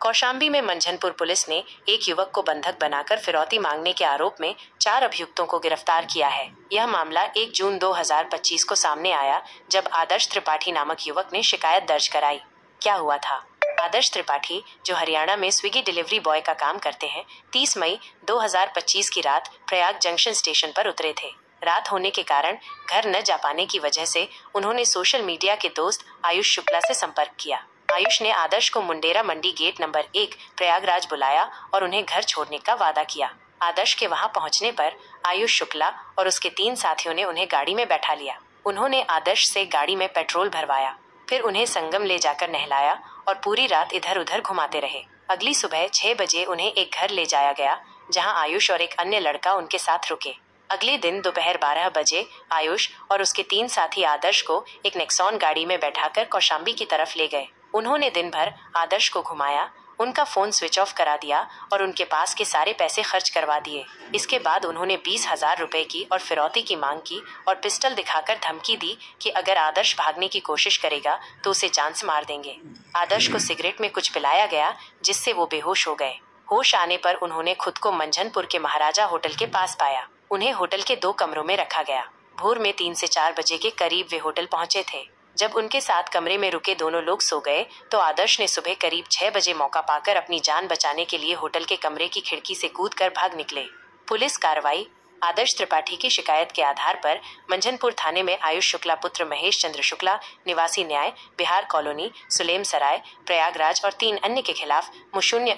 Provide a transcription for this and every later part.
कौशाम्बी में मंझनपुर पुलिस ने एक युवक को बंधक बनाकर फिरौती मांगने के आरोप में 4 अभियुक्तों को गिरफ्तार किया है। यह मामला 1 जून 2025 को सामने आया, जब आदर्श त्रिपाठी नामक युवक ने शिकायत दर्ज कराई। क्या हुआ था? आदर्श त्रिपाठी, जो हरियाणा में स्विगी डिलीवरी बॉय का काम करते हैं, 30 मई 2025 की रात प्रयाग जंक्शन स्टेशन पर उतरे थे। रात होने के कारण घर न जा पाने की वजह से उन्होंने सोशल मीडिया के दोस्त आयुष शुक्ला से संपर्क किया। आयुष ने आदर्श को मुंडेरा मंडी गेट नंबर 1 प्रयागराज बुलाया और उन्हें घर छोड़ने का वादा किया। आदर्श के वहां पहुंचने पर आयुष शुक्ला और उसके 3 साथियों ने उन्हें गाड़ी में बैठा लिया। उन्होंने आदर्श से गाड़ी में पेट्रोल भरवाया, फिर उन्हें संगम ले जाकर नहलाया और पूरी रात इधर उधर घुमाते रहे। अगली सुबह 6 बजे उन्हें एक घर ले जाया गया, जहां आयुष और एक अन्य लड़का उनके साथ रुके। अगले दिन दोपहर 12 बजे आयुष और उसके 3 साथी आदर्श को एक नेक्सॉन गाड़ी में बैठाकर कौशाम्बी की तरफ ले गए। उन्होंने दिन भर आदर्श को घुमाया, उनका फोन स्विच ऑफ करा दिया और उनके पास के सारे पैसे खर्च करवा दिए। इसके बाद उन्होंने 20,000 रुपए की और फिरौती की मांग की और पिस्टल दिखाकर धमकी दी कि अगर आदर्श भागने की कोशिश करेगा तो उसे जान से मार देंगे। आदर्श को सिगरेट में कुछ पिलाया गया, जिससे वो बेहोश हो गए। होश आने पर उन्होंने खुद को मंझनपुर के महाराजा होटल के पास पाया। उन्हें होटल के 2 कमरों में रखा गया। भोर में 3 से 4 बजे के करीब वे होटल पहुंचे थे। जब उनके साथ कमरे में रुके दोनों लोग सो गए तो आदर्श ने सुबह करीब 6 बजे मौका पाकर अपनी जान बचाने के लिए होटल के कमरे की खिड़की से कूदकर भाग निकले। पुलिस कार्रवाई। आदर्श त्रिपाठी की शिकायत के आधार पर मंझनपुर थाने में आयुष शुक्ला पुत्र महेश चंद्र शुक्ला, निवासी न्याय बिहार कॉलोनी, सुलेम सराय, प्रयागराज और 3 अन्य के खिलाफ मुशून्य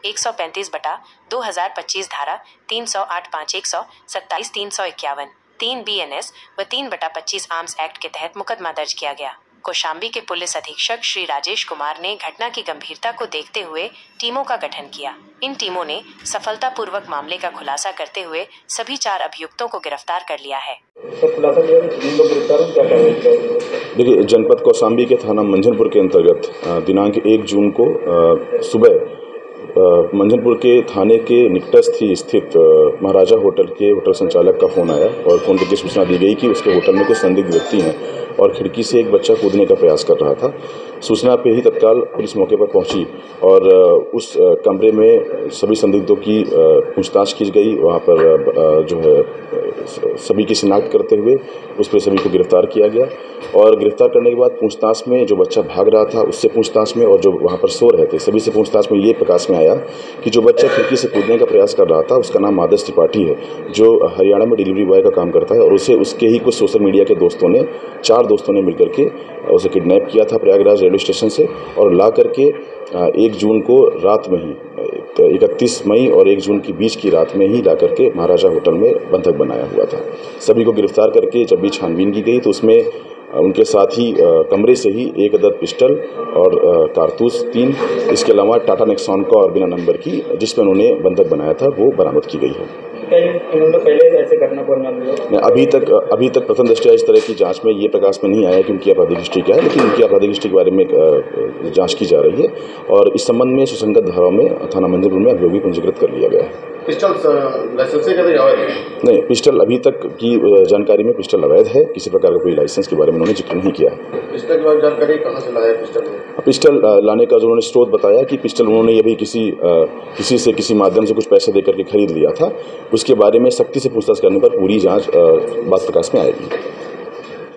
135/2025 धारा 308(5)127 351 3 BNS व 3/25 आर्म्स एक्ट के तहत मुकदमा दर्ज किया गया। कौशाम्बी के पुलिस अधीक्षक श्री राजेश कुमार ने घटना की गंभीरता को देखते हुए टीमों का गठन किया। इन टीमों ने सफलतापूर्वक मामले का खुलासा करते हुए सभी 4 अभियुक्तों को गिरफ्तार कर लिया है। देखिए, जनपद कौशाम्बी के थाना मंझनपुर के अंतर्गत दिनांक 1 जून को सुबह मंझनपुर के थाने के निकटस्थ ही स्थित महाराजा होटल के होटल संचालक का फ़ोन आया और फ़ोन करके सूचना दी गई कि उसके होटल में कुछ संदिग्ध व्यक्ति हैं और खिड़की से एक बच्चा कूदने का प्रयास कर रहा था। सूचना पे ही तत्काल पुलिस मौके पर पहुंची और उस कमरे में सभी संदिग्धों की पूछताछ की गई। वहां पर जो है सभी की शिनाख्त करते हुए उस पर सभी को गिरफ्तार किया गया और गिरफ्तार करने के बाद पूछताछ में जो बच्चा भाग रहा था उससे पूछताछ में और जो वहाँ पर सो रहे थे सभी से पूछताछ में ये प्रकाश में आया कि जो बच्चा खिड़की से कूदने का प्रयास कर रहा था उसका नाम आदर्श त्रिपाठी है, जो हरियाणा में डिलीवरी बॉय का काम करता है और उसे उसके ही कुछ सोशल मीडिया के दोस्तों ने 4 दोस्तों ने मिलकर के उसे किडनैप किया था प्रयागराज रेलवे स्टेशन से और ला करके 1 जून को रात में ही 31 मई और 1 जून की बीच की रात में ही ला करके महाराजा होटल में बंधक बनाया हुआ था। सभी को गिरफ्तार करके जब भी छानबीन की गई तो उसमें उनके साथ ही कमरे से ही 1 अदद पिस्टल और कारतूस 3, इसके अलावा टाटा नेक्सॉन का और बिना नंबर की जिसमें उन्होंने बंधक बनाया था वो बरामद की गई है। इन्होंने पहले ऐसे घटना को अंजाम दिया? अभी तक प्रथम दृष्टया इस तरह की जांच में ये प्रकाश में नहीं आया कि उनकी आपराधिक हिस्ट्री क्या है, लेकिन उनकी आपराधिक हिस्ट्री के बारे में जांच की जा रही है और इस संबंध में सुसंगत धाराओं में थाना मंझनपुर में अभियोगी पंजीकृत कर लिया गया है। पिस्टल लाइसेंस से अवैध है? नहीं, पिस्टल अभी तक की जानकारी में पिस्टल अवैध है। किसी प्रकार का कोई लाइसेंस के बारे में उन्होंने जिक्र नहीं किया है। पिस्टल की जानकारी कहाँ से लाया पिस्टल लाने का जो उन्होंने स्रोत बताया कि पिस्टल उन्होंने अभी किसी माध्यम से कुछ पैसे देकर के खरीद लिया था। उसके बारे में सख्ती से पूछताछ करने पर पूरी जांच बात प्रकाश में आएगी।